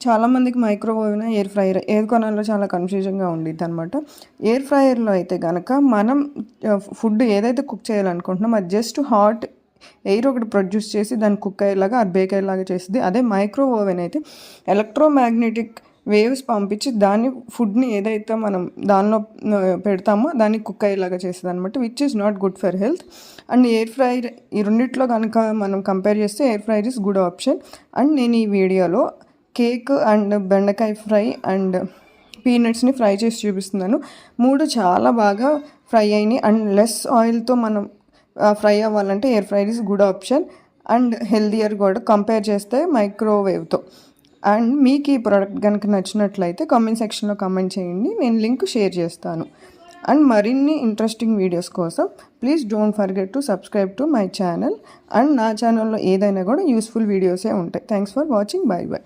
చాలామందికి microwave air fryer ఏది కొనాలో చాలా కన్ఫ్యూజన్గా ఉండిద్ది అనమాట. ఎయిర్ ఫ్రైయర్లో అయితే కనుక మనం ఫుడ్ ఏదైతే కుక్ చేయాలనుకుంటున్నామో అది జస్ట్ హాట్ ఎయిర్ ఒకటి ప్రొడ్యూస్ చేసి దాన్ని కుక్ అయ్యేలాగా అది బేక్ అయ్యేలాగా చేస్తుంది. అదే మైక్రోవేవ్ అయితే ఎలక్ట్రోమాగ్నెటిక్ వేవ్స్ పంపించి దాన్ని ఫుడ్ని ఏదైతే మనం దానిలో పెడతామో దాన్ని కుక్ అయ్యేలాగా చేస్తుంది అనమాట, which is not good for health. And air fryer ఈ రెండిట్లో కనుక మనం కంపేర్ చేస్తే air fryer is good option. And నేను ఈ వీడియోలో కేక్ అండ్ బెండకాయ ఫ్రై అండ్ పీనట్స్ని ఫ్రై చేసి చూపిస్తున్నాను. మూడు చాలా బాగా ఫ్రై అయినాయి అండ్ లెస్ ఆయిల్తో మనం ఫ్రై అవ్వాలంటే air fryer is good option and healthier కూడా కంపేర్ చేస్తే మైక్రోవేవ్తో. అండ్ మీకు ఈ ప్రోడక్ట్ కనుక నచ్చినట్లయితే కామెంట్ సెక్షన్లో కామెంట్ చేయండి, నేను లింక్ షేర్ చేస్తాను. అండ్ మరిన్ని ఇంట్రెస్టింగ్ వీడియోస్ కోసం please don't forget to subscribe to my channel. And నా ఛానల్లో ఏదైనా కూడా యూస్ఫుల్ వీడియోసే ఉంటాయి. Thanks for watching. By by.